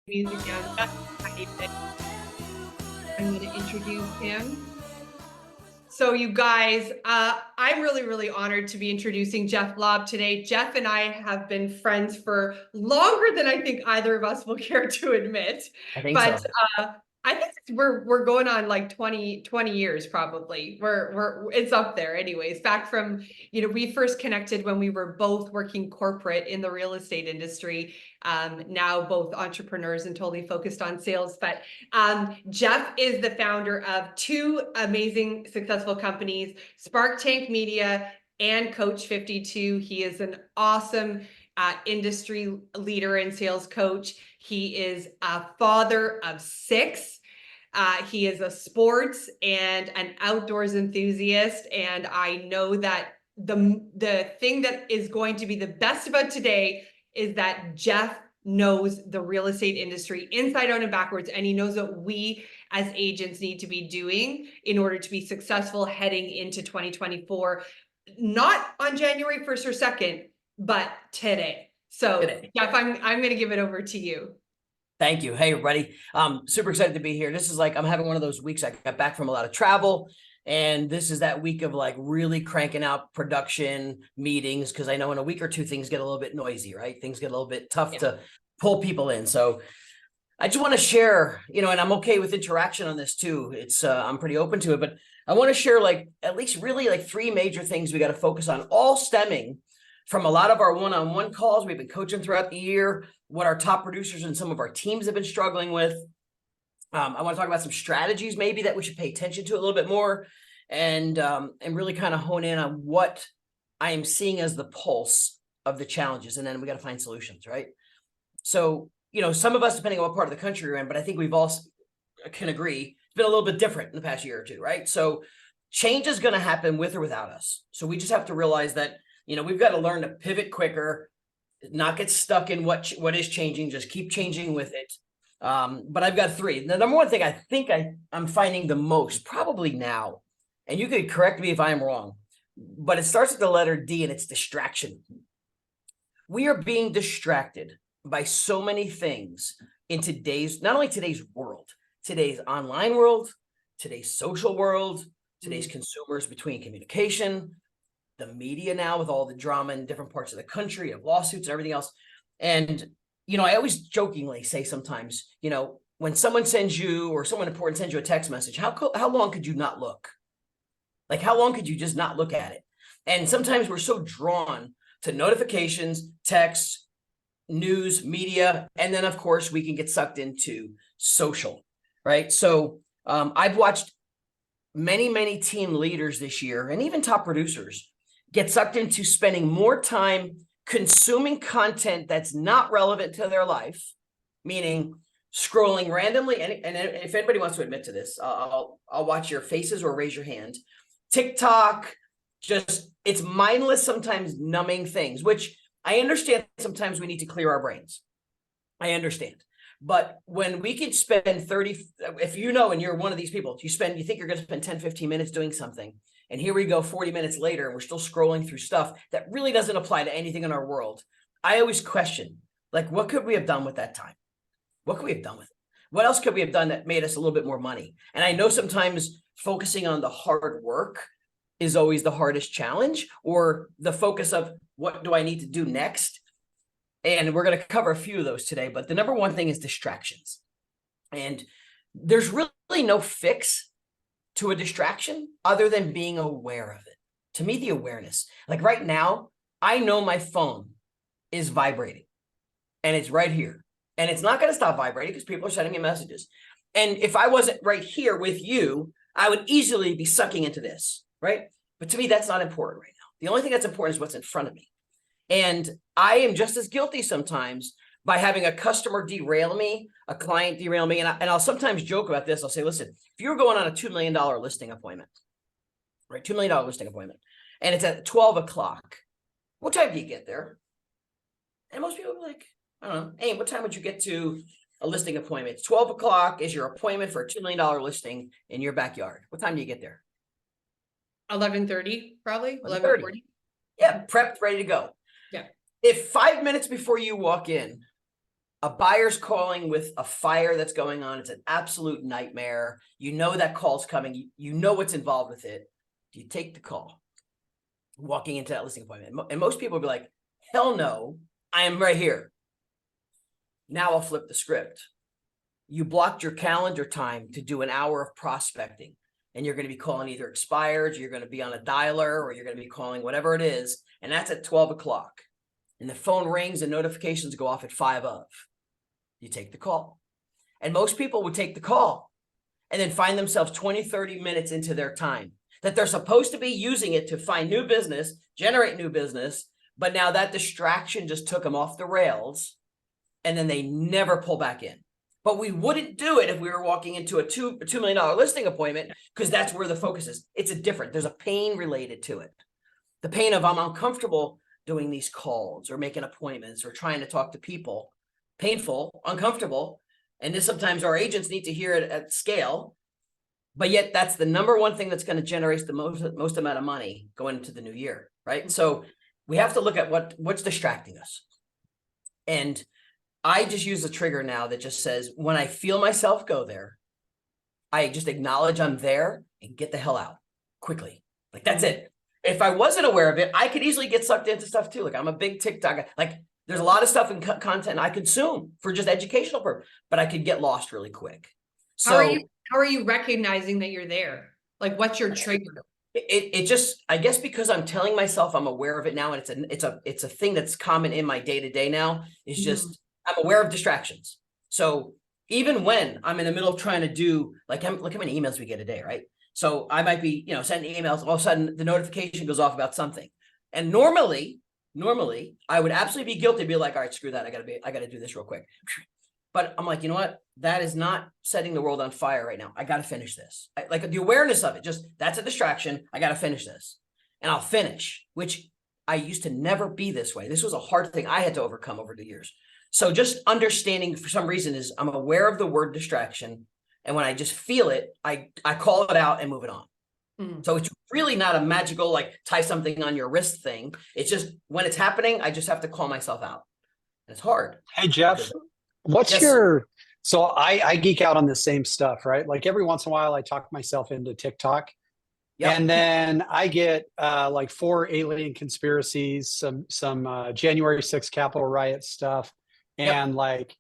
Music down. I'm going to introduce him. So you guys, I'm really honored to be introducing Jeff Lobb today. Jeff and I have been friends for longer than I think either of us will care to admit. I think But so. I think we're going on like 20 years probably. We're it's up there anyways. Back from, we first connected when we were both working corporate in the real estate industry. Now both entrepreneurs and totally focused on sales. But Jeff is the founder of two amazing successful companies, Spark Tank Media and Coach 52. He is an awesome industry leader and sales coach. He is a father of six. He is a sports and an outdoors enthusiast, and I know that the thing that is going to be the best about today is that Jeff knows the real estate industry inside out and backwards, and he knows what we as agents need to be doing in order to be successful heading into 2024, not on January 1st or 2nd, but today. So Today. Jeff, I'm going to give it over to you. Thank you. Hey, everybody. Super excited to be here. This is like, I'm having one of those weeks. I got back from a lot of travel, and this is that week of like really cranking out production meetings. Cause I know in a week or two, things get a little bit noisy, right? Things get a little bit tough to pull people in. So I just want to share, and I'm okay with interaction on this too. It's, I'm pretty open to it, but I want to share like at least really like three major things we got to focus on, all stemming from a lot of our one-on-one calls we've been coaching throughout the year, what our top producers and some of our teams have been struggling with. I want to talk about some strategies maybe that we should pay attention to a little bit more, and really kind of hone in on what I am seeing as the pulse of the challenges. And then we got to find solutions, right? So, some of us, depending on what part of the country you're in, but I think we've all can agree, it's been a little bit different in the past year or two, right? So change is going to happen with or without us. So we just have to realize that we've got to learn to pivot quicker, not get stuck in what is changing, just keep changing with it. But I've got three. The number one thing I think I'm finding the most probably now, and you could correct me if I'm wrong, but it starts with the letter D, and it's distraction. We are being distracted by so many things in not only today's world, today's online world, today's social world, today's consumers between communication, the media now with all the drama in different parts of the country of lawsuits and everything else. And, I always jokingly say sometimes, when someone sends you or someone important sends you a text message, how long could you not look? Like, how long could you just not look at it? And sometimes we're so drawn to notifications, texts, news, media, and then of course we can get sucked into social, right? So I've watched many team leaders this year, and even top producers, get sucked into spending more time consuming content that's not relevant to their life, meaning scrolling randomly. And if anybody wants to admit to this, I'll watch your faces or raise your hand. TikTok, just it's mindless, sometimes numbing things, which I understand sometimes we need to clear our brains. I understand. But when we could spend 30, if and you're one of these people, you think you're going to spend 10, 15 minutes doing something, and here we go 40 minutes later, and we're still scrolling through stuff that really doesn't apply to anything in our world. I always question, like, what could we have done with that time? What could we have done with it? What else could we have done that made us a little bit more money? And I know sometimes focusing on the hard work is always the hardest challenge, or the focus of what do I need to do next? And we're going to cover a few of those today. But the number one thing is distractions. And there's really no fix to a distraction other than being aware of it. To me, the awareness, like right now, I know my phone is vibrating and it's right here, and it's not going to stop vibrating because people are sending me messages. And if I wasn't right here with you, I would easily be sucking into this, right? But to me, that's not important right now. The only thing that's important is what's in front of me. And I am just as guilty sometimes by having a customer derail me, a client derail me. And I'll sometimes joke about this. I'll say, listen, if you're going on a $2 million listing appointment, right? $2 million listing appointment, and it's at 12 o'clock, what time do you get there? And most people are like, I don't know. Hey, what time would you get to a listing appointment? It's 12 o'clock is your appointment for a $2 million listing in your backyard. What time do you get there? 11:30, probably 11:30. Yeah, prepped, ready to go. Yeah. If 5 minutes before you walk in, A buyer's calling with a fire that's going on. It's an absolute nightmare. You know that call's coming. You know what's involved with it. You take the call, walking into that listing appointment. And most people will be like, hell no, I am right here. Now I'll flip the script. You blocked your calendar time to do an hour of prospecting, and you're going to be calling either expireds, you're going to be on a dialer, or you're going to be calling whatever it is. And that's at 12 o'clock. And the phone rings and notifications go off at 5 of. You take the call. And most people would take the call and then find themselves 20, 30 minutes into their time that they're supposed to be using it to find new business, generate new business. But now that distraction just took them off the rails, and then they never pull back in. But we wouldn't do it if we were walking into a $2 million listing appointment, because that's where the focus is. It's there's a pain related to it. The pain of I'm uncomfortable doing these calls or making appointments or trying to talk to people. Painful, uncomfortable. And this sometimes our agents need to hear it at scale. But yet that's the number one thing that's going to generate the most amount of money going into the new year, right? So we have to look at what's distracting us. And I just use a trigger now that just says, when I feel myself go there, I just acknowledge I'm there and get the hell out quickly. Like, that's it. If I wasn't aware of it, I could easily get sucked into stuff too. Like, I'm a big TikTok guy. Like, there's a lot of stuff and content I consume for just educational purpose, but I could get lost really quick. So how are you recognizing that you're there? Like, what's your trigger? It just, I guess because I'm telling myself I'm aware of it now, and it's a thing that's common in my day-to-day now, is just, I'm aware of distractions. So even when I'm in the middle of trying to do, like, look how many emails we get a day, right? So I might be, sending emails, all of a sudden the notification goes off about something. And normally I would absolutely be guilty, be like, all right, screw that. I gotta do this real quick. But I'm like, you know what? That is not setting the world on fire right now. I got to finish this. Like, the awareness of it, just, that's a distraction. I got to finish this, and I'll finish, which I used to never be this way. This was a hard thing I had to overcome over the years. So just understanding, for some reason, is I'm aware of the word distraction. And when I just feel it, I call it out and move it on. So it's really not a magical, like, tie something on your wrist thing. It's just, when it's happening, I just have to call myself out. And it's hard. Hey, Jeff, what's so I geek out on the same stuff, right? Like, every once in a while I talk myself into TikTok. Yep. And then I get like 4 alien conspiracies, some January 6th Capitol riot stuff, and like,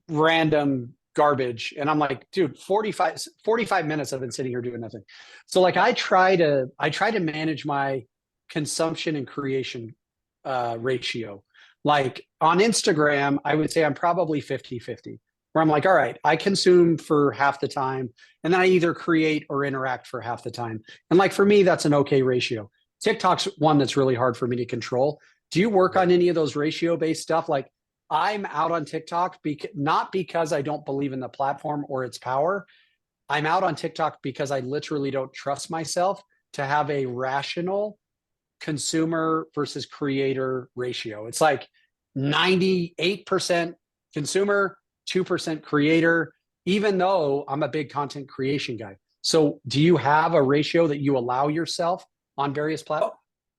random garbage. And I'm like, dude, 45 minutes I've been sitting here doing nothing. So like, I try to manage my consumption and creation ratio. Like, on Instagram, I would say I'm probably 50-50, where I'm like, all right, I consume for half the time, and then I either create or interact for half the time. And like, for me, that's an okay ratio. TikTok's one that's really hard for me to control. Do you work on any of those ratio-based stuff? Like, I'm out on TikTok not because I don't believe in the platform or its power. I'm out on TikTok because I literally don't trust myself to have a rational consumer versus creator ratio. It's like 98% consumer, 2% creator, even though I'm a big content creation guy. So do you have a ratio that you allow yourself on various platforms?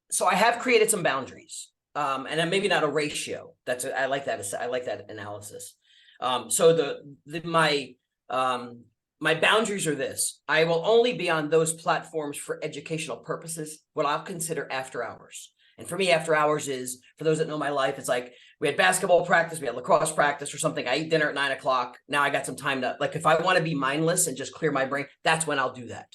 So I have created some boundaries, and then maybe not a ratio. I like that. I like that analysis. So my boundaries are this: I will only be on those platforms for educational purposes, what I'll consider after hours. And for me, after hours is, for those that know my life, it's like, we had basketball practice, we had lacrosse practice or something. I eat dinner at 9 o'clock. Now I got some time to, like, if I want to be mindless and just clear my brain, that's when I'll do that.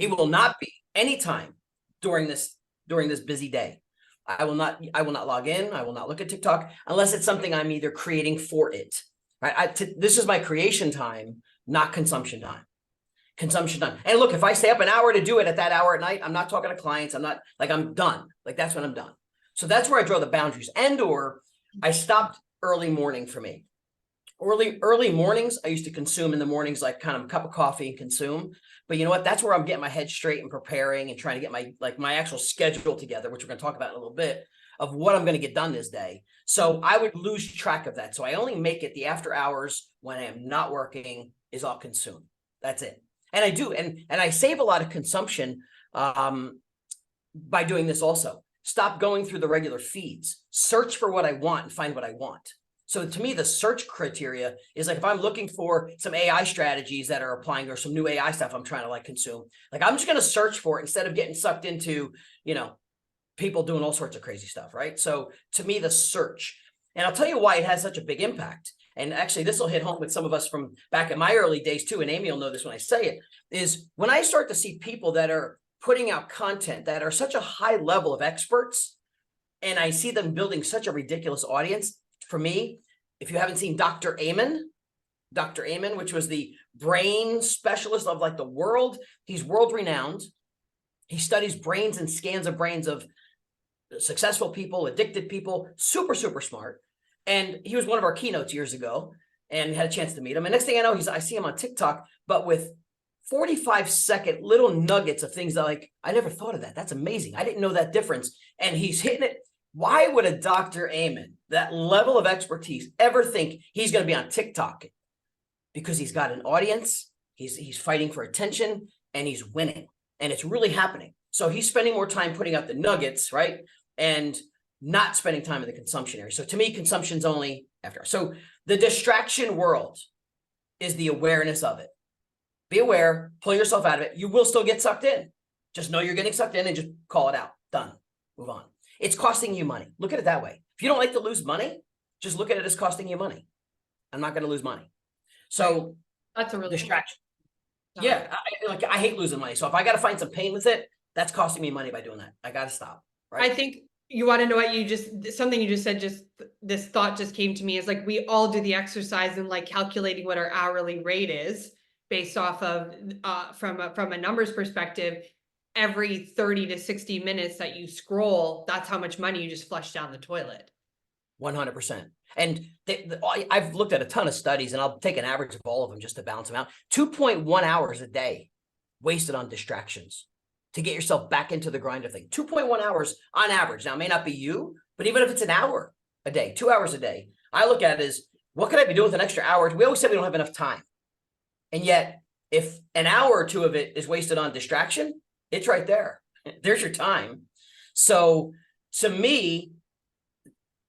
It will not be any time during this busy day. I will not log in. I will not look at TikTok unless it's something I'm either creating for it. Right? This is my creation time, not consumption time. Consumption time. And look, if I stay up an hour to do it at that hour at night, I'm not talking to clients. I'm done. Like, that's when I'm done. So that's where I draw the boundaries. Or I stopped early morning for me. Early mornings, I used to consume in the mornings, like, kind of a cup of coffee and consume. But you know what? That's where I'm getting my head straight and preparing and trying to get my actual schedule together, which we're going to talk about in a little bit, of what I'm going to get done this day. So I would lose track of that. So I only make it the after hours when I am not working is all consume. That's it. And I do. And I save a lot of consumption by doing this also. stop going through the regular feeds, search for what I want and find what I want. So to me, the search criteria is like, if I'm looking for some AI strategies that are applying or some new AI stuff I'm trying to like consume, like I'm just going to search for it instead of getting sucked into, you know, people doing all sorts of crazy stuff, right? So to me, the search, and I'll tell you why it has such a big impact. And actually, this will hit home with some of us from back in my early days too, and Amy will know this when I say it, is when I start to see people that are putting out content that are such a high level of experts, and I see them building such a ridiculous audience. For me, if you haven't seen Dr. Amen, which was the brain specialist of like the world, he's world renowned. He studies brains and scans of brains of successful people, addicted people, super, super smart. And he was one of our keynotes years ago and had a chance to meet him. And next thing I know, I see him on TikTok, but with 45-second little nuggets of things that like, I never thought of that. That's amazing. I didn't know that difference. And he's hitting it. Why would a Dr. Amen, that level of expertise, ever think he's going to be on TikTok? Because he's got an audience, he's fighting for attention, and he's winning. And it's really happening. So he's spending more time putting out the nuggets, right? And not spending time in the consumption area. So to me, consumption's only after. So the distraction world is the awareness of it. Be aware, pull yourself out of it. You will still get sucked in. Just know you're getting sucked in and just call it out. Done. Move on. It's costing you money. Look at it that way. If you don't like to lose money, just look at it as costing you money. I'm not going to lose money. So That's a really distraction. Yeah, I hate losing money. So if I got to find some pain with it, that's costing me money by doing that. I got to stop. Right. I think you want to know what something you just said, just this thought just came to me, is like, we all do the exercise and like calculating what our hourly rate is based off of, from a numbers perspective. Every 30 to 60 minutes that you scroll, that's how much money you just flush down the toilet. 100%. And I've looked at a ton of studies, and I'll take an average of all of them just to balance them out. 2.1 hours a day wasted on distractions to get yourself back into the grind of things. 2.1 hours on average. Now, it may not be you, but even if it's an hour a day, 2 hours a day, I look at it as, what could I be doing with an extra hour? We always say we don't have enough time. And yet, if an hour or two of it is wasted on distraction, it's right there. There's your time. So to me,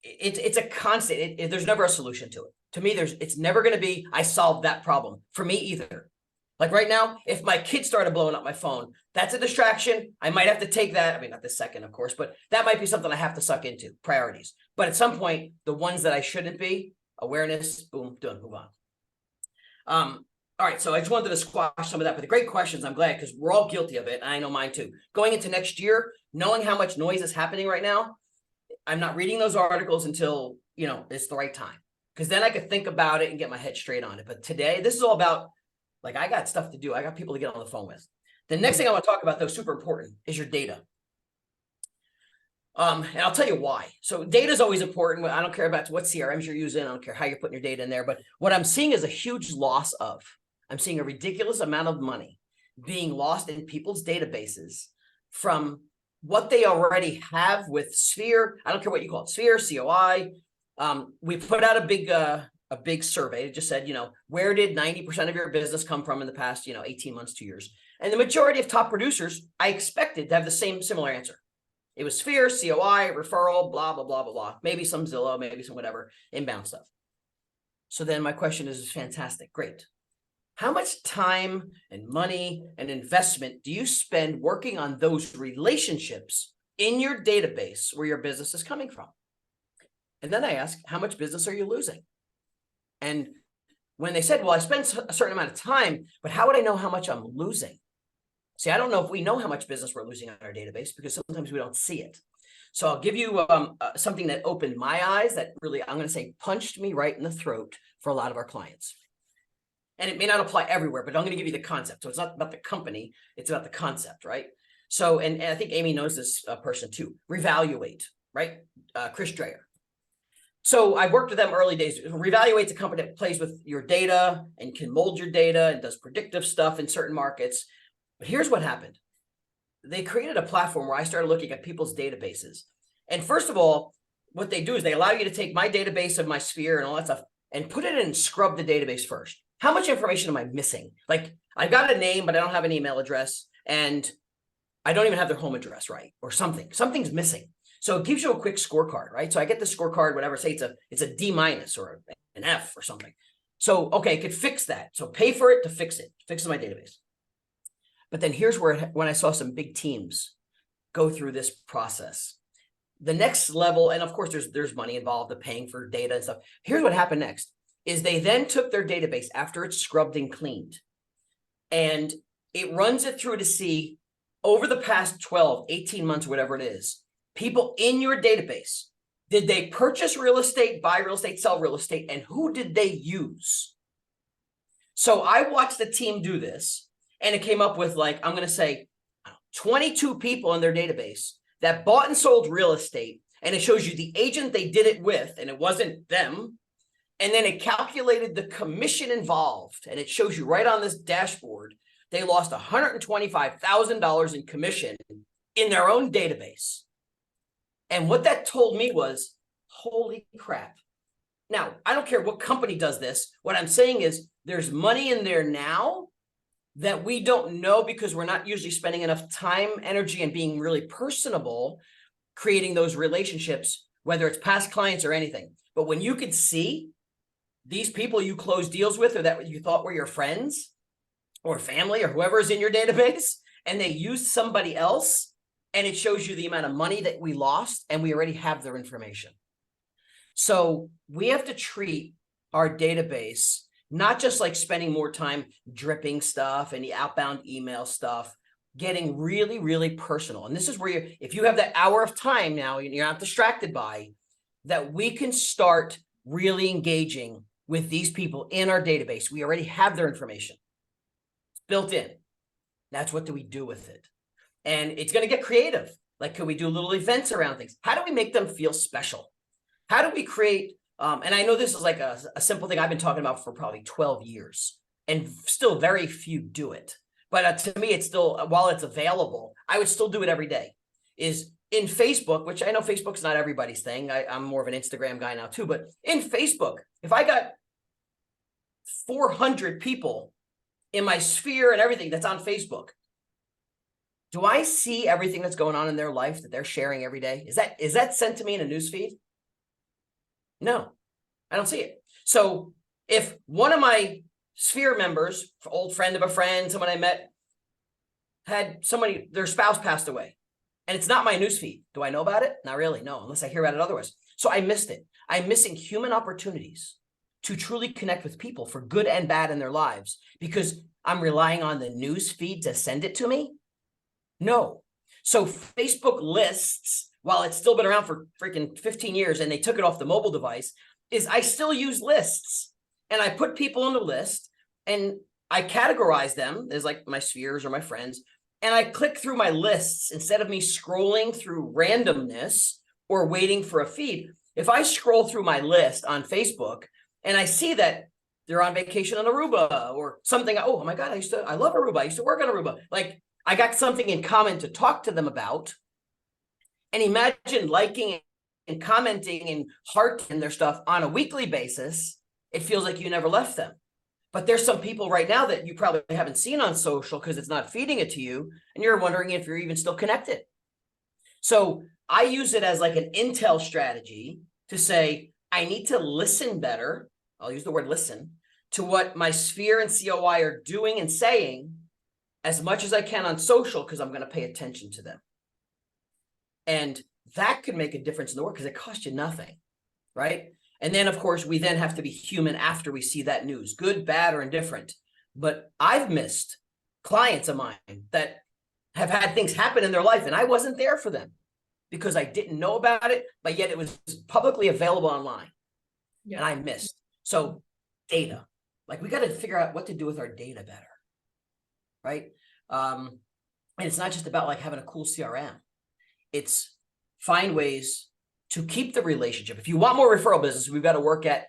it's a constant. There's never a solution to it. To me, it's never going to be, I solved that problem. For me either. Like right now, if my kid started blowing up my phone, that's a distraction. I might have to take that. I mean, not this second, of course, but that might be something I have to suck into. Priorities. But at some point, the ones that I shouldn't be, awareness, boom, done, move on. All right, so I just wanted to squash some of that, but the great questions, I'm glad, because we're all guilty of it, and I know mine too. Going into next year, knowing how much noise is happening right now, I'm not reading those articles until, you know, it's the right time, because then I could think about it and get my head straight on it. But today, this is all about, like, I got stuff to do. I got people to get on the phone with. The next thing I want to talk about, though, super important, is your data. And I'll tell you why. So data is always important. I don't care about what CRMs you're using. I don't care how you're putting your data in there. But what I'm seeing is a huge loss of. I'm seeing a ridiculous amount of money being lost in people's databases from what they already have with Sphere. I don't care what you call it, Sphere, COI. We put out a big survey. It just said, you know, where did 90% of your business come from in the past, 18 months, 2 years? And the majority of top producers, I expected to have the similar answer. It was Sphere, COI, referral, blah, blah, blah, blah, blah. Maybe some Zillow, maybe some whatever, inbound stuff. So then my question is fantastic. Great. How much time and money and investment do you spend working on those relationships in your database where your business is coming from? And then I ask, how much business are you losing? And when they said, well, I spend a certain amount of time, but how would I know how much I'm losing? See, I don't know if we know how much business we're losing on our database because sometimes we don't see it. So I'll give you something that opened my eyes that really, I'm going to say, punched me right in the throat for a lot of our clients. And it may not apply everywhere, but I'm going to give you the concept. So it's not about the company, it's about the concept, right? So, and I think Amy knows this person too, Revaluate, right? Chris Dreyer. So I worked with them early days. Revaluate's a company that plays with your data and can mold your data and does predictive stuff in certain markets. But here's what happened. They created a platform where I started looking at people's databases. And first of all, what they do is they allow you to take my database of my Sphere and all that stuff and put it in and scrub the database first. How much information am I missing? Like, I've got a name, but I don't have an email address, and I don't even have their home address right, or something. Something's missing. So it gives you a quick scorecard, right? So I get the scorecard, whatever, say it's a D- or an F or something. So, okay, it could fix that. So pay for it to fix it, fixes my database. But then here's where, when I saw some big teams go through this process, the next level, and of course there's money involved, the paying for data and stuff. Here's what happened next, is they then took their database after it's scrubbed and cleaned, and it runs it through to see over the past 12, 18 months, whatever it is, people in your database, did they purchase real estate, buy real estate, sell real estate, and who did they use? So I watched the team do this, and it came up with, like, I'm going to say 22 people in their database that bought and sold real estate, and it shows you the agent they did it with, and it wasn't them. And then it calculated the commission involved, and it shows you right on this dashboard, they lost $125,000 in commission in their own database. And what that told me was, holy crap. Now, I don't care what company does this. What I'm saying is there's money in there now that we don't know, because we're not usually spending enough time, energy, and being really personable, creating those relationships, whether it's past clients or anything. But when you could see these people you close deals with, or that you thought were your friends or family or whoever is in your database, and they used somebody else, and it shows you the amount of money that we lost, and we already have their information. So we have to treat our database not just like spending more time dripping stuff and the outbound email stuff, getting really, really personal. And this is where if you have that hour of time now, you're not distracted by, that we can start really engaging with these people in our database. We already have their information. It's built in. That's what do we do with it? And it's going to get creative. Like, could we do little events around things? How do we make them feel special? How do we create, and I know this is like a simple thing I've been talking about for probably 12 years, and still very few do it. But to me, it's still, while it's available, I would still do it every day, is in Facebook, which I know Facebook's not everybody's thing. I'm more of an Instagram guy now too, but in Facebook, if I got 400 people in my sphere and everything that's on Facebook, do I see everything that's going on in their life that they're sharing every day? Is that sent to me in a newsfeed? No, I don't see it. So if one of my sphere members, old friend of a friend, someone I met, had somebody, their spouse passed away, and it's not my newsfeed, do I know about it? Not really, no, unless I hear about it otherwise. So I missed it. I'm missing human opportunities to truly connect with people for good and bad in their lives, because I'm relying on the newsfeed to send it to me. No. So Facebook lists, while it's still been around for freaking 15 years and they took it off the mobile device, is I still use lists, and I put people on the list and I categorize them as like my spheres or my friends. And I click through my lists instead of me scrolling through randomness or waiting for a feed. If I scroll through my list on Facebook and I see that they're on vacation on Aruba or something, oh my God, I love Aruba. I used to work on Aruba. Like, I got something in common to talk to them about. And imagine liking and commenting and hearting their stuff on a weekly basis. It feels like you never left them. But there's some people right now that you probably haven't seen on social because it's not feeding it to you, and you're wondering if you're even still connected. So I use it as like an intel strategy to say, I need to listen better. I'll use the word listen to what my sphere and COI are doing and saying as much as I can on social, because I'm going to pay attention to them. And that could make a difference in the work because it costs you nothing, right? And then, of course, we then have to be human after we see that news, good, bad, or indifferent. But I've missed clients of mine that have had things happen in their life, and I wasn't there for them because I didn't know about it, but yet it was publicly available online, and I missed. So data, like, we got to figure out what to do with our data better, right? And it's not just about like having a cool CRM. It's find ways to keep the relationship. If you want more referral business, we've got to work at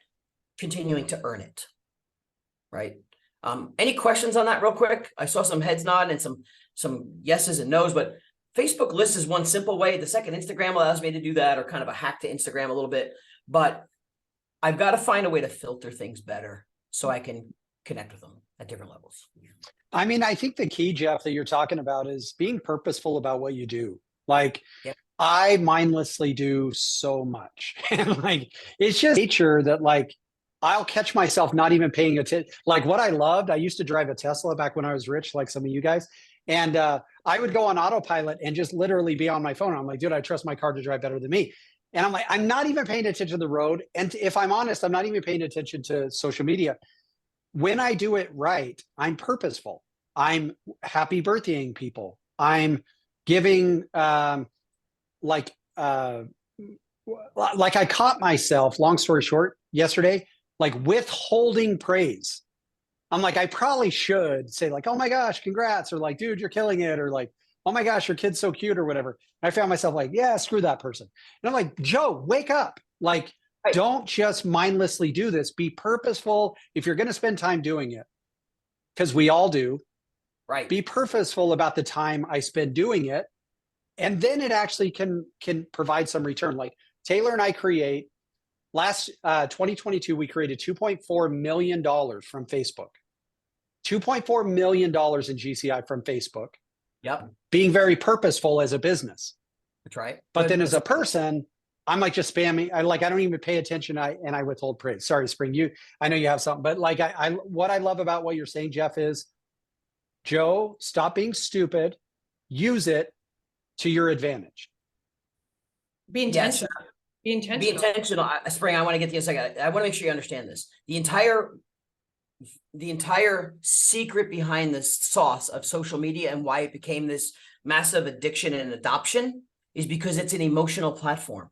continuing to earn it, right? Any questions on that real quick? I saw some heads nod and some yeses and nos, but Facebook lists is one simple way. The second, Instagram allows me to do that, or kind of a hack to Instagram a little bit, but I've got to find a way to filter things better so I can connect with them at different levels. I mean, I think the key, Jeff, that you're talking about is being purposeful about what you do. Like, I mindlessly do so much. And like, it's just nature that like, I'll catch myself not even paying attention. Like what I loved, I used to drive a Tesla back when I was rich, like some of you guys. And I would go on autopilot and just literally be on my phone. I'm like, dude, I trust my car to drive better than me. And I'm like, I'm not even paying attention to the road. And if I'm honest, I'm not even paying attention to social media. When I do it right, I'm purposeful. I'm happy birthdaying people. I'm giving like like I caught myself, long story short, yesterday, like withholding praise. I'm like, I probably should say like, oh my gosh, congrats, or like, dude, you're killing it, or like, oh my gosh, your kid's so cute, or whatever. And I found myself like, yeah, screw that person. And I'm like, Joe, wake up. Like, Right. don't just mindlessly do this. Be purposeful if you're going to spend time doing it, because we all do. Right. Be purposeful about the time I spend doing it, and then it actually can provide some return. Like Taylor and I create last 2022, we created $2.4 million from Facebook. $2.4 million in GCI from Facebook, Yep. being very purposeful as a business. That's right. But then as a person, I'm like just spamming. I don't even pay attention. I withhold praise. Sorry, Spring. I know you have something, but like what I love about what you're saying, Jeff, is Joe, stop being stupid. Use it to your advantage. Be Yes. intentional. Be Be intentional. intentional. Spring, I want to get to you in a second. I want to make sure you understand this. The entire secret behind the sauce of social media and why it became this massive addiction and adoption is because it's an emotional platform.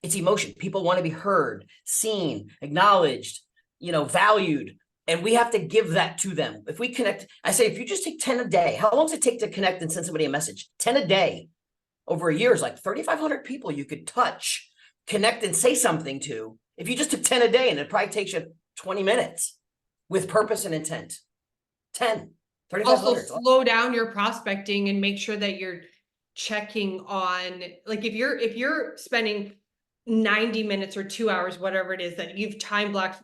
It's emotion. People want to be heard, seen, acknowledged, valued. And we have to give that to them. If we connect, I say, if you just take 10 a day, how long does it take to connect and send somebody a message? 10 a day over a year is like 3,500 people you could touch, connect, and say something to. If you just took 10 a day, and it probably takes you 20 minutes with purpose and intent. 10, Also 3,500. slow down your prospecting and make sure that you're checking on, like if you're spending 90 minutes or 2 hours, whatever it is that you've time blocked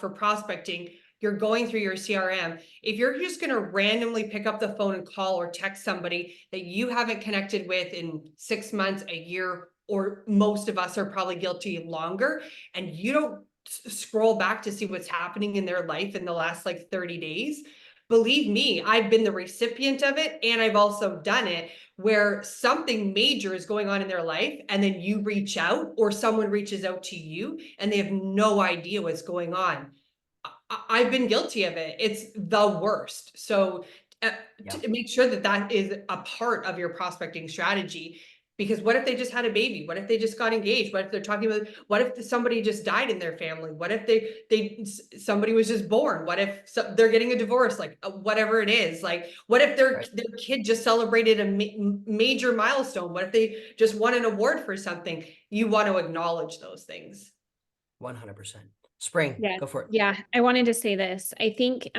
for prospecting, you're going through your CRM. If you're just going to randomly pick up the phone and call or text somebody that you haven't connected with in 6 months, a year, or most of us are probably guilty longer, and you don't scroll back to see what's happening in their life in the last like 30 days, believe me, I've been the recipient of it, and I've also done it where something major is going on in their life, and then you reach out or someone reaches out to you and they have no idea what's going on. I've been guilty of it. It's the worst. So to make sure that that is a part of your prospecting strategy. Because what if they just had a baby? What if they just got engaged? What if they're talking about, what if somebody just died in their family? What if somebody was just born? What if they're getting a divorce? Like whatever it is, like, what if their kid just celebrated a major milestone? What if they just won an award for something? You want to acknowledge those things. 100%. Spring, Yeah. go for it. Yeah. I wanted to say this. I think,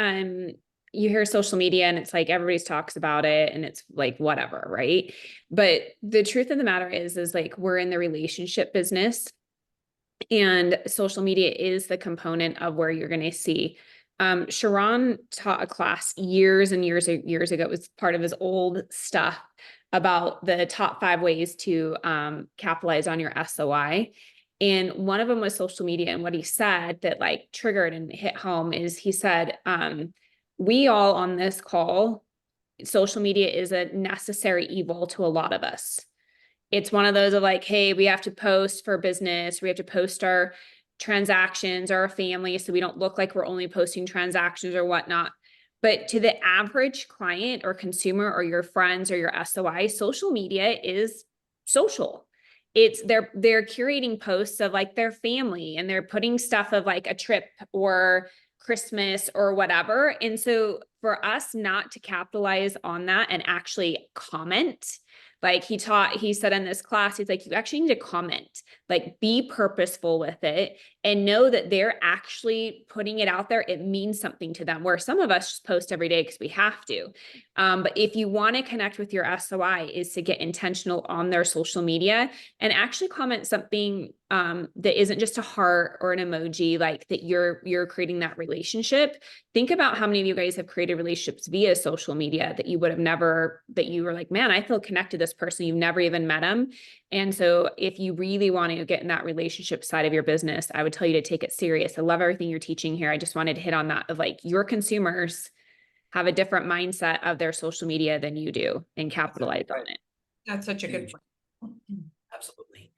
you hear social media and it's like, everybody talks about it and it's like, whatever. Right. But the truth of the matter is like, we're in the relationship business, and social media is the component of where you're going to see. Sharon taught a class years and years ago. It was part of his old stuff about the top 5 ways to, capitalize on your SOI. And one of them was social media. And what he said that like triggered and hit home is he said, we all on this call, social media is a necessary evil to a lot of us. It's one of those of like, hey, we have to post for business. We have to post our transactions or our family, so we don't look like we're only posting transactions or whatnot. But to the average client or consumer or your friends or your SOI, social media is social. It's they're curating posts of like their family, and they're putting stuff of like a trip or Christmas or whatever. And so for us not to capitalize on that and actually comment, like he said in this class, he's like, you actually need to comment, like be purposeful with it and know that they're actually putting it out there. It means something to them, where some of us just post every day because we have to. But if you want to connect with your SOI, is to get intentional on their social media and actually comment something that isn't just a heart or an emoji, like that you're creating that relationship. Think about how many of you guys have created relationships via social media that you would have never, that you were like, man, I feel connected to this person. You've never even met them. And so if you really want to get in that relationship side of your business, I would tell you to take it serious. I love everything you're teaching here. I just wanted to hit on that of like, your consumers have a different mindset of their social media than you do, and capitalize on it. That's such a good Huge. point. Absolutely.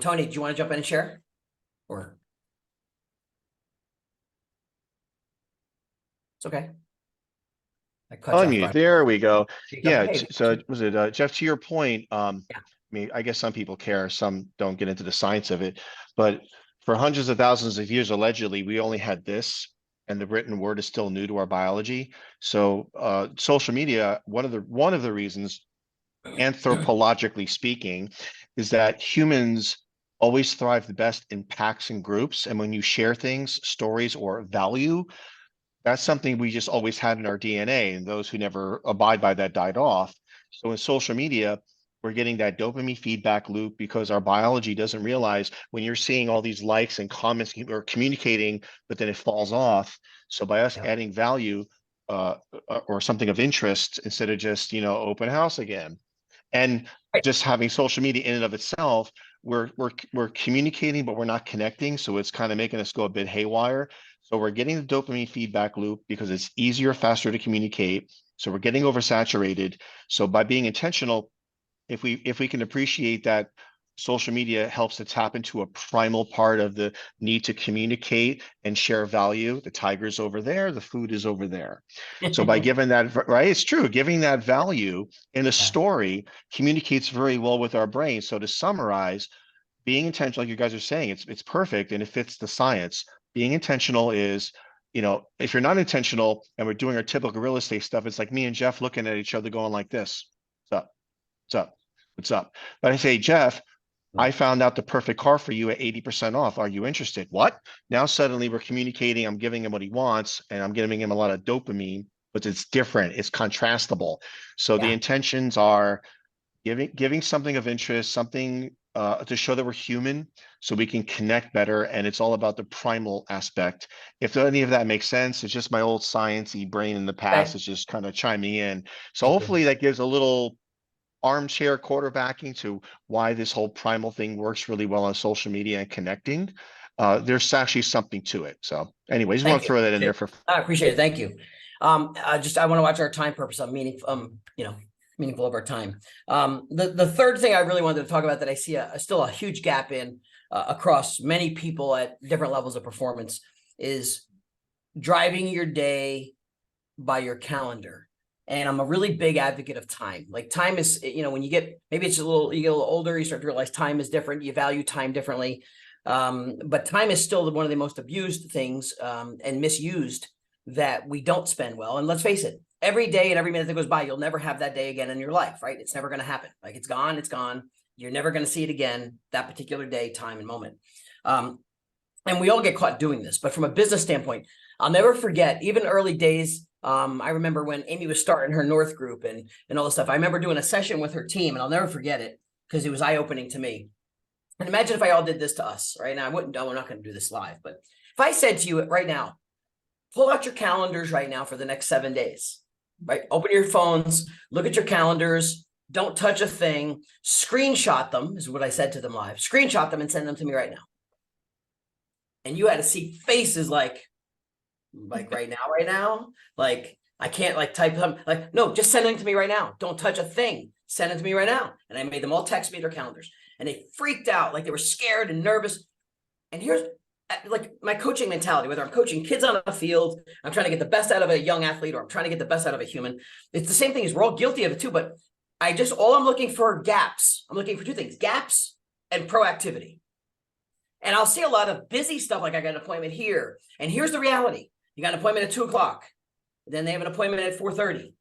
Tony, do you want to jump in and share? Or it's okay. I cut you off, Unmute. Brian. There we go. Yeah. Hey, So was it, Jeff, to your point, I mean, I guess some people care, some don't get into the science of it, but for hundreds of thousands of years, allegedly, we only had this, and the written word is still new to our biology. So social media, one of the reasons, anthropologically speaking, is that humans always thrive the best in packs and groups. And when you share things, stories, or value, that's something we just always had in our DNA, and those who never abide by that died off. So in social media, we're getting that dopamine feedback loop because our biology doesn't realize when you're seeing all these likes and comments or communicating, but then it falls off. So by us adding value or something of interest, instead of just, open house again, and just having social media in and of itself, we're communicating, but we're not connecting. So it's kind of making us go a bit haywire. So we're getting the dopamine feedback loop because it's easier, faster to communicate. So we're getting oversaturated. So by being intentional, if we can appreciate that social media helps to tap into a primal part of the need to communicate and share value. The tiger's over there, the food is over there. So by giving that, right, it's true, giving that value in a story communicates very well with our brain. So to summarize, being intentional, like you guys are saying, it's perfect and it fits the science. Being intentional is, if you're not intentional and we're doing our typical real estate stuff, it's like me and Jeff looking at each other going like this. What's up? What's up? What's up? But I say, Jeff, I found out the perfect car for you at 80% off. Are you interested? What? Now suddenly we're communicating. I'm giving him what he wants and I'm giving him a lot of dopamine, but it's different. It's contrastable. So the intentions are giving something of interest, something to show that we're human so we can connect better. And it's all about the primal aspect. If any of that makes sense, it's just my old science-y brain in the past is just kind of chiming in. So hopefully that gives a little armchair quarterbacking to why this whole primal thing works really well on social media and connecting. There's actually something to it. So anyways, I want to throw that in there for. I appreciate it. Thank you. I want to watch our time purpose on meaningful of our time. The third thing I really wanted to talk about that I see still a huge gap in across many people at different levels of performance is driving your day by your calendar. And I'm a really big advocate of time. Like time is, when you get, maybe it's you get a little older, you start to realize time is different. You value time differently. But time is still one of the most abused things and misused that we don't spend well. And let's face it, every day and every minute that goes by, you'll never have that day again in your life, right? It's never going to happen. Like it's gone, it's gone. You're never going to see it again, that particular day, time, and moment. And we all get caught doing this. But from a business standpoint, I'll never forget, even early days, I remember when Amy was starting her North group and all this stuff. I remember doing a session with her team, and I'll never forget it because it was eye-opening to me. And imagine if I all did this to us right now. We're not going to do this live, but if I said to you right now, pull out your calendars right now for the next 7 days, right? Open your phones, look at your calendars, don't touch a thing, screenshot them, is what I said to them live. Screenshot them and send them to me right now. And you had to see faces like right now, like I can't like type them, like, no, just send them to me right now. Don't touch a thing. Send it to me right now. And I made them all text me their calendars, and they freaked out, like they were scared and nervous. And here's like my coaching mentality, whether I'm coaching kids on a field, I'm trying to get the best out of a young athlete, or I'm trying to get the best out of a human. It's the same thing. As we're all guilty of it too, but all I'm looking for gaps. I'm looking for two things: gaps and proactivity. And I'll see a lot of busy stuff. Like I got an appointment here, and here's the reality. You got an appointment at 2 o'clock. Then they have an appointment at 4:30.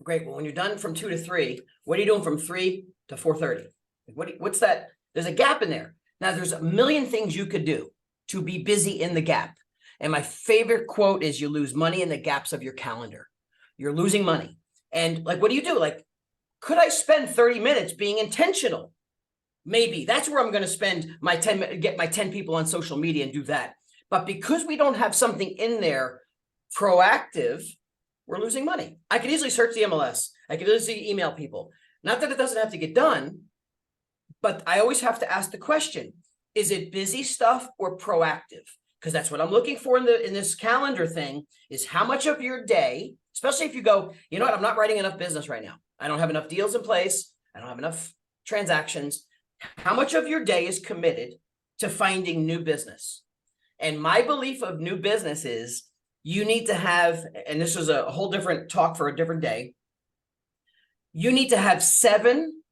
Great. Well, when you're done from 2 to 3, what are you doing from 3 to 4:30? What's that? There's a gap in there. Now, there's a million things you could do to be busy in the gap. And my favorite quote is, you lose money in the gaps of your calendar. You're losing money. And like, what do? Like, could I spend 30 minutes being intentional? Maybe that's where I'm going to spend my 10, get my 10 people on social media and do that. But because we don't have something in there proactive, we're losing money. I could easily search the MLS. I could easily email people. Not that it doesn't have to get done, but I always have to ask the question, is it busy stuff or proactive? Because that's what I'm looking for in this calendar thing, is how much of your day, especially if you go, you know what, I'm not writing enough business right now. I don't have enough deals in place. I don't have enough transactions. How much of your day is committed to finding new business? And my belief of new business is you need to have, and this was a whole different talk for a different day, you need to have 7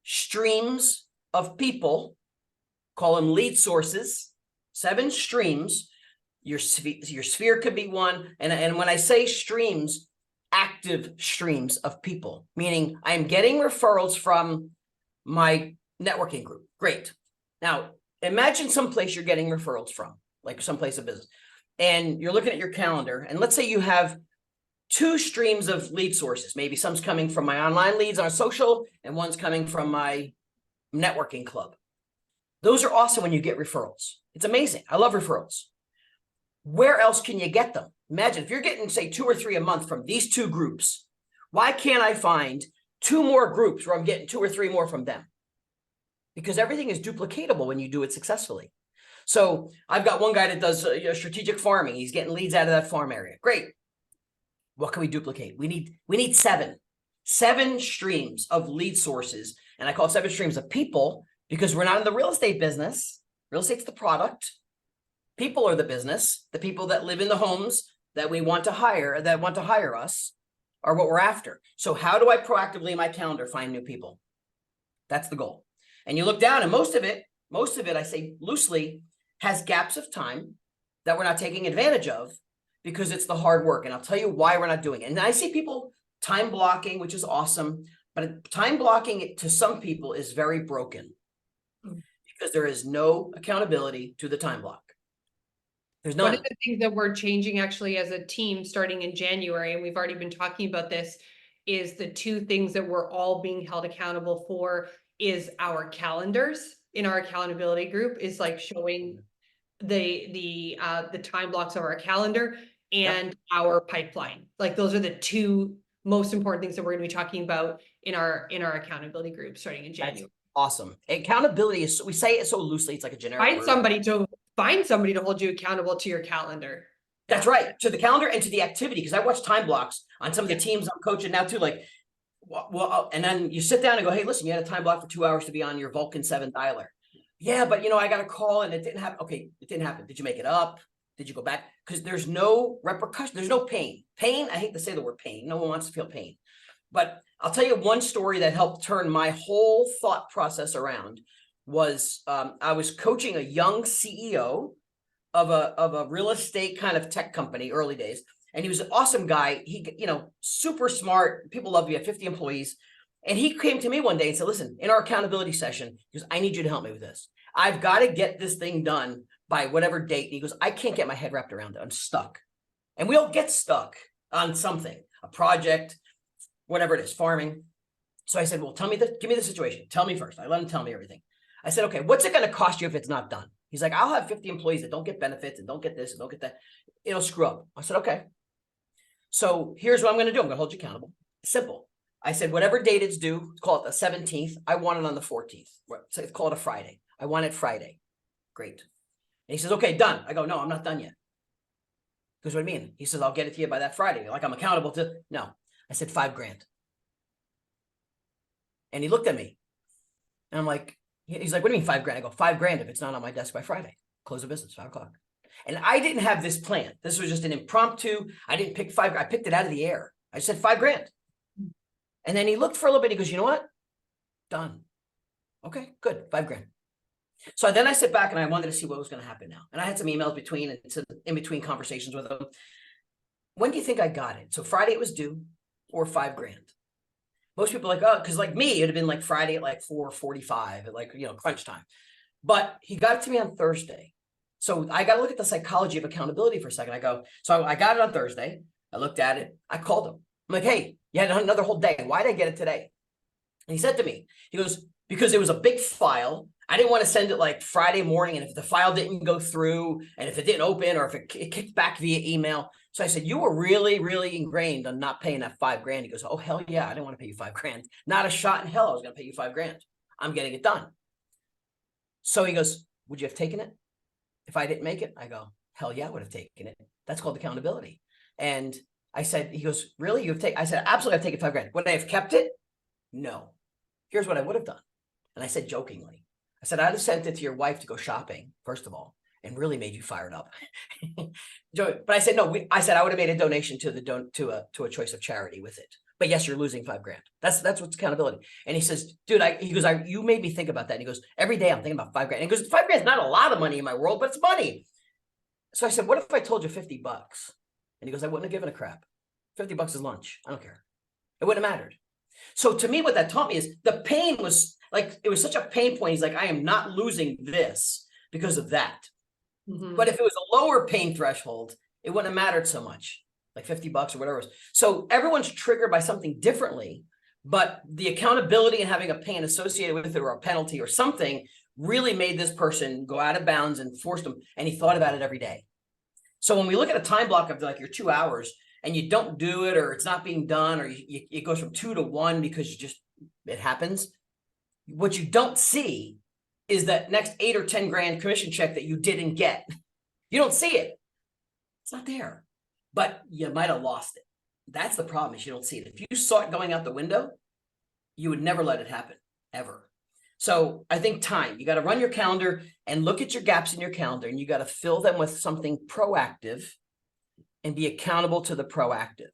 streams of people, call them lead sources, 7 streams. Your sphere could be one. And when I say streams, active streams of people, meaning I'm getting referrals from my networking group. Great. Now, imagine someplace you're getting referrals from, like someplace of business, and you're looking at your calendar, and let's say you have 2 streams of lead sources. Maybe some's coming from my online leads on social, and one's coming from my networking club. Those are awesome when you get referrals. It's amazing. I love referrals. Where else can you get them? Imagine if you're getting, say, 2 or 3 a month from these 2 groups. Why can't I find 2 more groups where I'm getting 2 or 3 more from them? Because everything is duplicatable when you do it successfully. So I've got one guy that does strategic farming. He's getting leads out of that farm area. Great. What can we duplicate? We need 7 streams of lead sources. And I call it 7 streams of people, because we're not in the real estate business. Real estate's the product. People are the business. The people that live in the homes that we want to hire, that want to hire us, are what we're after. So how do I proactively in my calendar find new people? That's the goal. And you look down, and most of it, I say loosely, has gaps of time that we're not taking advantage of because it's the hard work. And I'll tell you why we're not doing it. And I see people time blocking, which is awesome, but time blocking it to some people is very broken because there is no accountability to the time block. There's none. One of the things that we're changing actually as a team starting in January, and we've already been talking about this, is the 2 things that we're all being held accountable for is our calendars in our accountability group, is like showing the time blocks of our calendar and our pipeline. Like those are the 2 most important things that we're going to be talking about in our accountability group starting in January. That's awesome. Accountability is, we say it so loosely, it's like a generic Find word. somebody to hold you accountable to your calendar. That's right, to the calendar and to the activity, because I watch time blocks on some of the teams I'm coaching now too, like, well, and then you sit down and go, hey, listen, you had a time block for 2 hours to be on your Vulcan 7 dialer. Yeah, but I got a call and it didn't happen. Okay, it didn't happen. Did you make it up? Did you go back? Because there's no repercussion. There's no pain. Pain, I hate to say the word pain. No one wants to feel pain. But I'll tell you one story that helped turn my whole thought process around was I was coaching a young CEO of a real estate kind of tech company, early days. And he was an awesome guy. He, super smart. People love you. He had 50 employees. And he came to me one day and said, listen, in our accountability session, he goes, I need you to help me with this. I've got to get this thing done by whatever date. And he goes, I can't get my head wrapped around it. I'm stuck. And we all get stuck on something, a project, whatever it is, farming. So I said, well, give me the situation. Tell me first. I let him tell me everything. I said, okay, what's it going to cost you if it's not done? He's like, I'll have 50 employees that don't get benefits and don't get this and don't get that. It'll screw up. I said, okay. So here's what I'm going to do. I'm going to hold you accountable. Simple. I said, whatever date it's due, call it the 17th. I want it on the 14th. So call it a Friday. I want it Friday. Great. And he says, okay, done. I go, no, I'm not done yet. He goes, what do you mean? He says, I'll get it to you by that Friday. Like I'm accountable to, no. I said, $5,000. And he looked at me and I'm like, he's like, what do you mean $5,000? I go, $5,000 if it's not on my desk by Friday. Close the business, 5 o'clock. And I didn't have this plan. This was just an impromptu. I didn't pick $5,000. I picked it out of the air. I said $5,000. And then he looked for a little bit. He goes, you know what? Done. Okay, good. $5,000. So then I sit back and I wanted to see what was going to happen now. And I had some emails in between conversations with him. When do you think I got it? So Friday it was due, or $5,000. Most people are like, oh, because like me, it'd have been like Friday at like 4:45 at like, crunch time. But he got it to me on Thursday. So I got to look at the psychology of accountability for a second. So I got it on Thursday. I looked at it. I called him. I'm like, hey, you had another whole day. Why did I get it today? And he said to me, he goes, because it was a big file. I didn't want to send it like Friday morning. And if the file didn't go through and if it didn't open or if it kicked back via email. So I said, you were really, really ingrained on not paying that $5,000. He goes, oh, hell yeah. I didn't want to pay you $5,000. Not a shot in hell. I was going to pay you $5,000. I'm getting it done. So he goes, would you have taken it if I didn't make it? I go, hell yeah, I would have taken it. That's called accountability. And I said, he goes, really? You have taken? I said, absolutely. I've taken $5,000. Would I have kept it? No. Here's what I would have done. And I said, jokingly, I said, I'd have sent it to your wife to go shopping, first of all, and really made you fired up. But I said, no, I said, I would have made a donation to to a choice of charity with it. But yes, you're losing $5,000. That's what's accountability. And he says, dude, he goes, you made me think about that. And he goes, every day I'm thinking about $5,000. And he goes, $5,000 is not a lot of money in my world, but it's money. So I said, what if I told you $50? And he goes, I wouldn't have given a crap. $50 is lunch. I don't care. It wouldn't have mattered. So to me, what that taught me is the pain was like, it was such a pain point. He's like, I am not losing this because of that. Mhm. But if it was a lower pain threshold, it wouldn't have mattered so much, like $50 or whatever it was. So everyone's triggered by something differently, but the accountability and having a pain associated with it or a penalty or something really made this person go out of bounds and forced him. And he thought about it every day. So when we look at a time block of like your 2 hours and you don't do it, or it's not being done, or it goes from 2 to 1 because it happens. What you don't see is that next 8 or 10 grand commission check that you didn't get. You don't see it. It's not there, but you might have lost it. That's the problem, is you don't see it. If you saw it going out the window, you would never let it happen, ever. So I think time, you got to run your calendar and look at your gaps in your calendar, and you got to fill them with something proactive and be accountable to the proactive.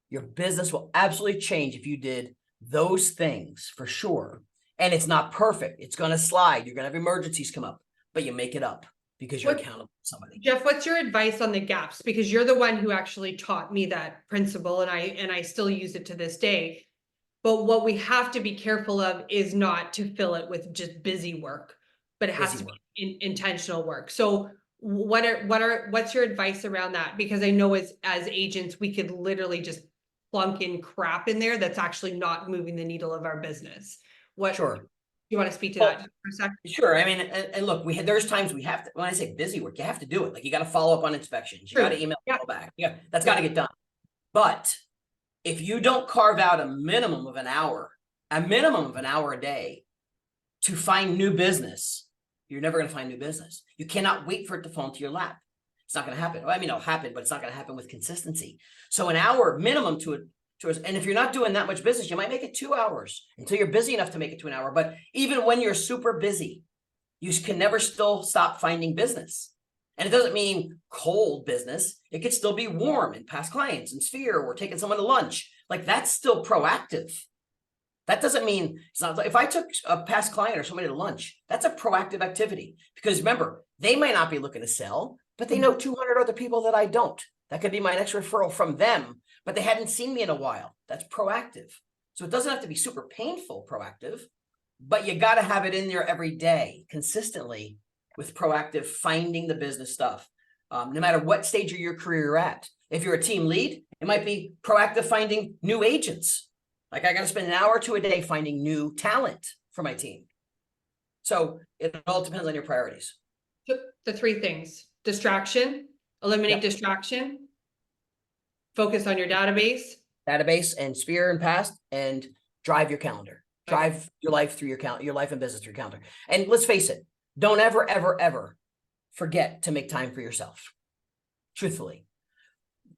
Your business will absolutely change if you did those things, for sure. And it's not perfect. It's going to slide. You're going to have emergencies come up, but you make it up because you're accountable to somebody. Jeff, what's your advice on the gaps? Because you're the one who actually taught me that principle, and I still use it to this day. But what we have to be careful of is not to fill it with just busy work, but it has Busy to be intentional work. So what's your advice around that? Because I know as agents, we could literally just plunk in crap in there that's actually not moving the needle of our business. Sure. You want to speak to Well, that for a second? Sure. I mean, and look, there's times we have to, when I say busy work, you have to do it. Like you got to follow up on inspections. You True. got to email Yeah. people back. Yeah, that's got to get done. But if you don't carve out a minimum of an hour a day to find new business, you're never going to find new business. You cannot wait for it to fall into your lap. It's not going to happen. Well, I mean, it'll happen, but it's not going to happen with consistency. So an hour minimum to us. And if you're not doing that much business, you might make it 2 hours until you're busy enough to make it to an hour. But even when you're super busy, you can never still stop finding business. And it doesn't mean cold business. It could still be warm and past clients and Sphere or taking someone to lunch. Like that's still proactive. That doesn't mean it's not. If I took a past client or somebody to lunch, that's a proactive activity, because remember, they might not be looking to sell, but they know 200 other people that I don't. That could be my next referral from them, but they hadn't seen me in a while. That's proactive. So it doesn't have to be super painful proactive, but you got to have it in there every day consistently with proactive finding the business stuff. No matter what stage of your career you're at. If you're a team lead, it might be proactive finding new agents. Like I got to spend an hour or two a day finding new talent for my team. So it all depends on your priorities. The 3 things: distraction, eliminate Yep. distraction, focus on your database. Database and Sphere and Past, and drive your calendar. Drive your life through your life and business through your calendar. And let's face it, don't ever, ever, ever forget to make time for yourself. Truthfully.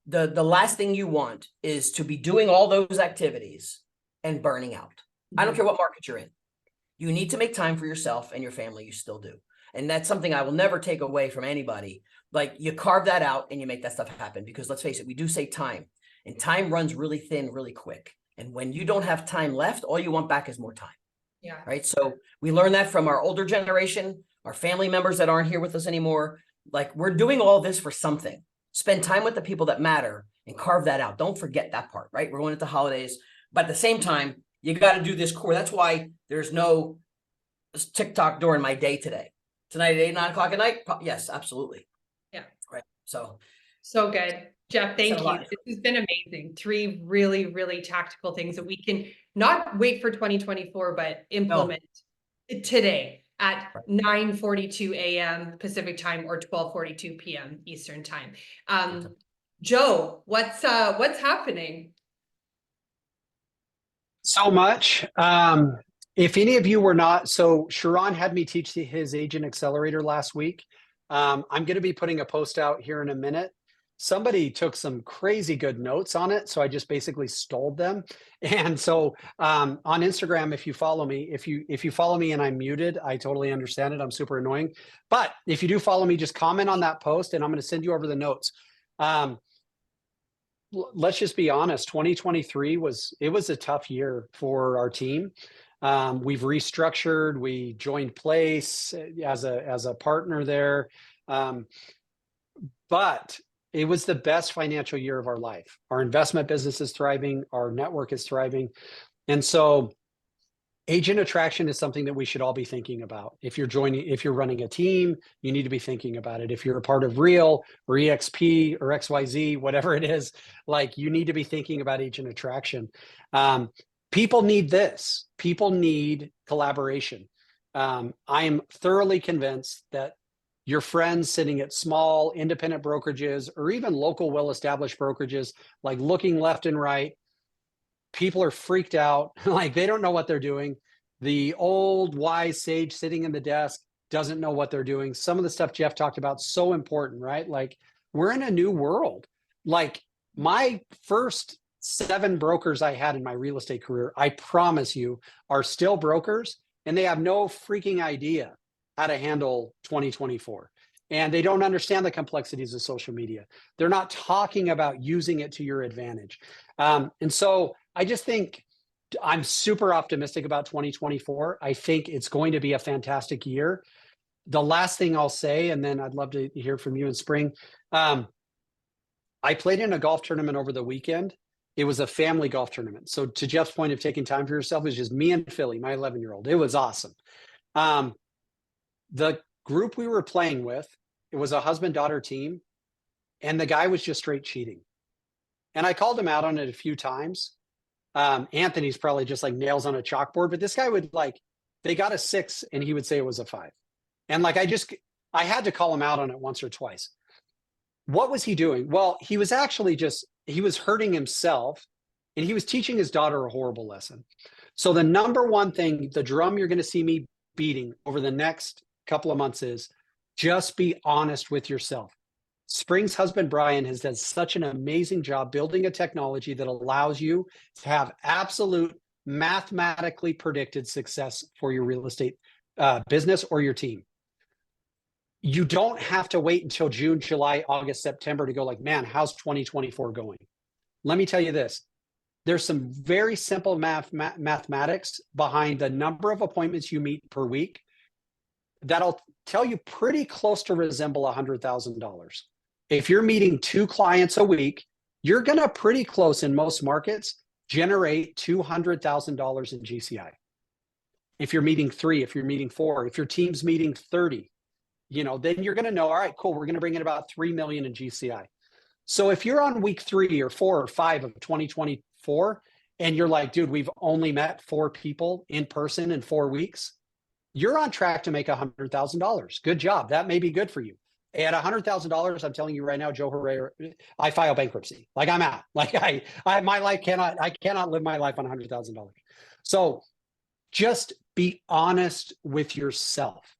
The last thing you want is to be doing all those activities and burning out. I don't care what market you're in. You need to make time for yourself and your family. You still do. And that's something I will never take away from anybody. Like you carve that out and you make that stuff happen, because let's face it, we do say time, and time runs really thin, really quick. And when you don't have time left, all you want back is more time. Yeah. Right. So we learned that from our older generation, our family members that aren't here with us anymore. Like we're doing all this for something. Spend time with the people that matter and carve that out. Don't forget that part, right? We're going into holidays, but at the same time, you got to do this core. That's why there's no TikTok during my day today. Tonight at 8, 9 o'clock at night? Yes, absolutely. Yeah. Right. So So good. Jeff, thank a you. lot. This has been amazing. 3 really, really tactical things that we can not wait for 2024, but implement today at 9:42 a.m. Pacific time or 12:42 p.m. Eastern time. Joe, what's happening? So much. If any of you were not, so Sharon had me teach his Agent Accelerator last week. I'm going to be putting a post out here in a minute. Somebody took some crazy good notes on it, so I just basically stole them. And so on Instagram, if you follow me, if you follow me and I'm muted, I totally understand it. I'm super annoying. But if you do follow me, just comment on that post, and I'm going to send you over the notes. Let's just be honest. 2023 was a tough year for our team. We've restructured. We joined Place as a partner there, but it was the best financial year of our life. Our investment business is thriving. Our network is thriving, and so agent attraction is something that we should all be thinking about. If you're running a team, you need to be thinking about it. If you're a part of Real or EXP or XYZ, whatever it is, like, you need to be thinking about agent attraction. People need this. People need collaboration. I am thoroughly convinced that your friends sitting at small independent brokerages or even local well-established brokerages, like, looking left and right, people are freaked out. Like, they don't know what they're doing. The old wise sage sitting in the desk doesn't know what they're doing. Some of the stuff Jeff talked about, so important, right? Like, we're in a new world. Like, my first 7 brokers I had in my real estate career, I promise you, are still brokers, and they have no freaking idea how to handle 2024. And they don't understand the complexities of social media. They're not talking about using it to your advantage. And so I just think I'm super optimistic about 2024. I think it's going to be a fantastic year. The last thing I'll say, and then I'd love to hear from you in spring. I played in a golf tournament over the weekend. It was a family golf tournament. So to Jeff's point of taking time for yourself, it was just me and Philly, my 11-year-old. It was awesome. The group we were playing with, it was a husband-daughter team, and the guy was just straight cheating. And I called him out on it a few times. Anthony's probably just like nails on a chalkboard, but this guy would, like, they got a 6 and he would say it was a 5. And like, I had to call him out on it once or twice. What was he doing? Well, he was actually he was hurting himself, and he was teaching his daughter a horrible lesson. So the number one thing, the drum you're going to see me beating over the next couple of months is just be honest with yourself. Spring's husband, Brian, has done such an amazing job building a technology that allows you to have absolute mathematically predicted success for your real estate business or your team. You don't have to wait until June, July, August, September to go like, man, how's 2024 going? Let me tell you this. There's some very simple mathematics behind the number of appointments you meet per week that'll tell you pretty close to resemble $100,000. If you're meeting 2 clients a week, you're going to pretty close in most markets generate $200,000 in GCI. If you're meeting 3, if you're meeting 4, if your team's meeting 30, then you're going to know, all right, cool, we're going to bring in about 3 million in GCI. So if you're on week 3 or 4 or 5 of 2024, and you're like, dude, we've only met 4 people in person in 4 weeks, you're on track to make $100,000. Good job. That may be good for you. At $100,000, I'm telling you right now, Joe Herrera, I file bankruptcy. Like, I'm out. Like, I cannot live my life on $100,000. So just be honest with yourself.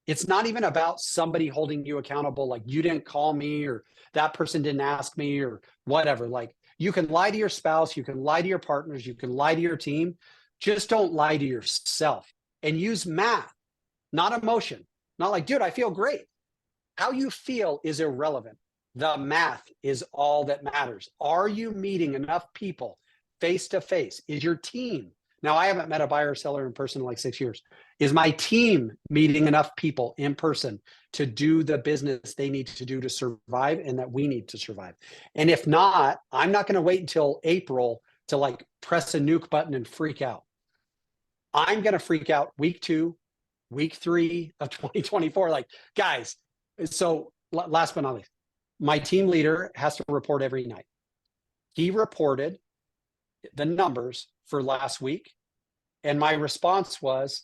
It's not even about somebody holding you accountable. Like, you didn't call me, or that person didn't ask me, or whatever. Like, you can lie to your spouse, you can lie to your partners, you can lie to your team. Just don't lie to yourself, and use math, not emotion. Not like, dude, I feel great. How you feel is irrelevant. The math is all that matters. Are you meeting enough people face to face? Is your team, now I haven't met a buyer or seller in person in like 6 years. Is my team meeting enough people in person to do the business they need to do to survive and that we need to survive? And if not, I'm not going to wait until April to like press a nuke button and freak out. I'm going to freak out week 2, week 3 of 2024. Like, guys, so last but not least, my team leader has to report every night. He reported the numbers for last week. And my response was,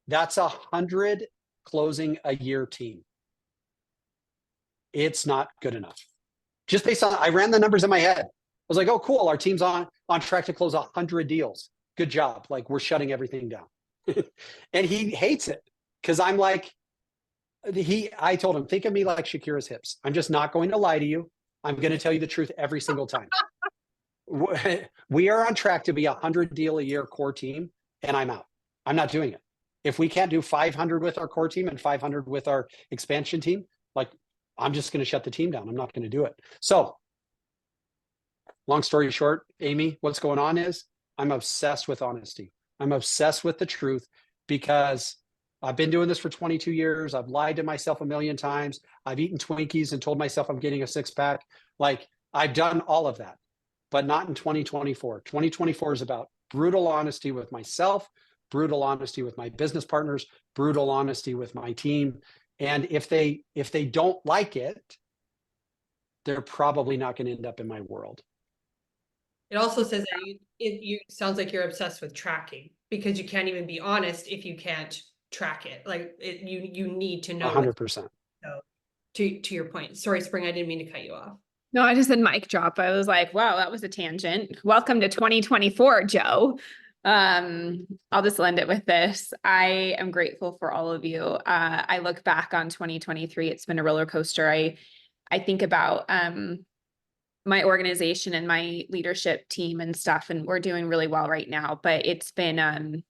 that's 100 closing a year team. It's not good enough. Just based on, I ran the numbers in my head. I was like, oh, cool. Our team's on track to close 100 deals. Good job. Like, we're shutting everything down. And he hates it because I'm like, I told him, think of me like Shakira's hips. I'm just not going to lie to you. I'm going to tell you the truth every single time. We are on track to be 100 deal a year core team, and I'm out. I'm not doing it. If we can't do 500 with our core team and 500 with our expansion team, like, I'm just going to shut the team down. I'm not going to do it. So long story short, Amy, what's going on is I'm obsessed with honesty. I'm obsessed with the truth because I've been doing this for 22 years. I've lied to myself a million times. I've eaten Twinkies and told myself I'm getting a 6-pack. Like, I've done all of that, but not in 2024. 2024 is about brutal honesty with myself, brutal honesty with my business partners, brutal honesty with my team. And if they don't like it, they're probably not going to end up in my world. It also says that you sounds like you're obsessed with tracking because you can't even be honest if you can't track it. Like, you need to know. 100%. To your point. Sorry, Spring, I didn't mean to cut you off. No, I just said mic drop. I was like, wow, that was a tangent. Welcome to 2024, Joe. I'll just end it with this. I am grateful for all of you. I look back on 2023. It's been a roller coaster. I think about my organization and my leadership team and stuff, and we're doing really well right now. But it's been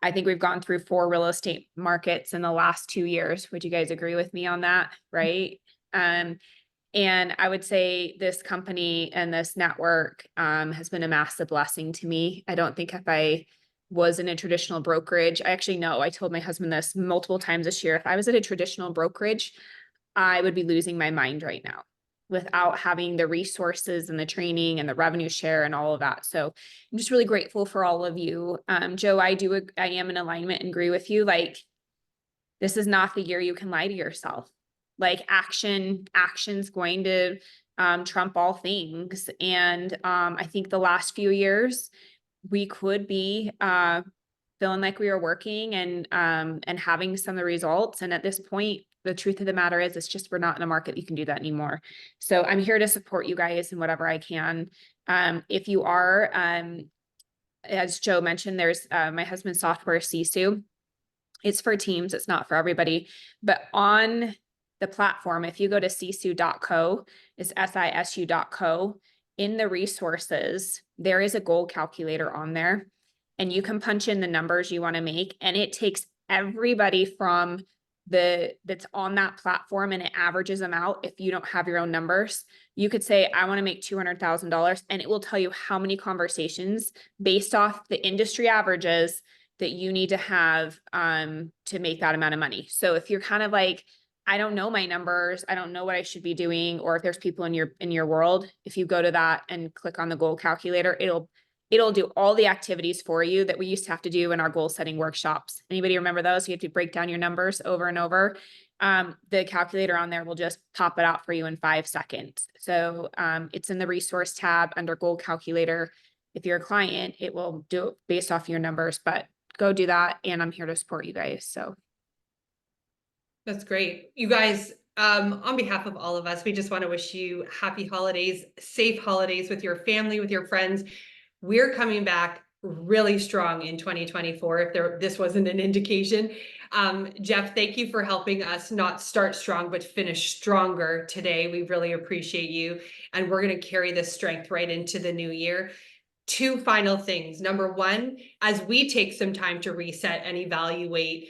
I think we've gone through 4 real estate markets in the last 2 years. Would you guys agree with me on that? Right. And I would say this company and this network has been a massive blessing to me. I don't think if I was in a traditional brokerage, I actually know, I told my husband this multiple times this year, if I was at a traditional brokerage, I would be losing my mind right now without having the resources and the training and the revenue share and all of that. So I'm just really grateful for all of you. Joe, I am in alignment and agree with you. Like, this is not the year you can lie to yourself. Like, action's going to trump all things. And I think the last few years we could be feeling like we were working and having some of the results. And at this point, the truth of the matter is, it's just, we're not in a market you can do that anymore. So I'm here to support you guys in whatever I can. If you are, as Joe mentioned, there's my husband's software, Sisu. It's for teams. It's not for everybody, but on the platform, if you go to sisu.co, it's sisu.co, in the resources, there is a goal calculator on there, and you can punch in the numbers you want to make, and it takes everybody from that's on that platform and it averages them out. If you don't have your own numbers, you could say, I want to make $200,000, and it will tell you how many conversations based off the industry averages that you need to have to make that amount of money. So if you're kind of like, I don't know my numbers, I don't know what I should be doing, or if there's people in your world, if you go to that and click on the goal calculator, it'll do all the activities for you that we used to have to do in our goal setting workshops. Anybody remember those? You have to break down your numbers over and over. The calculator on there will just pop it out for you in 5 seconds. So it's in the resource tab under goal calculator. If you're a client, it will do it based off your numbers, but go do that. And I'm here to support you guys. So. That's great. You guys, on behalf of all of us, we just want to wish you happy holidays, safe holidays with your family, with your friends. We're coming back really strong in 2024, if this wasn't an indication. Jeff, thank you for helping us not start strong, but finish stronger today. We really appreciate you. And we're going to carry this strength right into the new year. 2 final things. Number 1, as we take some time to reset and evaluate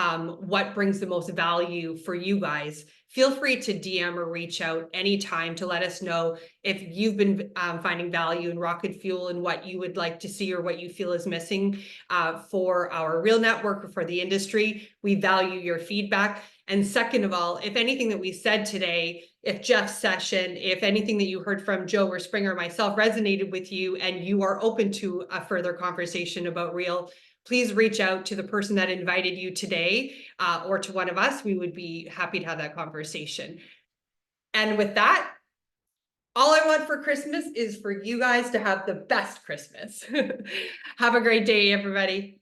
what brings the most value for you guys, feel free to DM or reach out anytime to let us know if you've been finding value in Rocket Fuel and what you would like to see or what you feel is missing for our real network or for the industry. We value your feedback. And second of all, if anything that we said today, if Jeff's session, if anything that you heard from Joe or Springer or myself resonated with you and you are open to a further conversation about Real, please reach out to the person that invited you today or to one of us. We would be happy to have that conversation. And with that, all I want for Christmas is for you guys to have the best Christmas. Have a great day, everybody.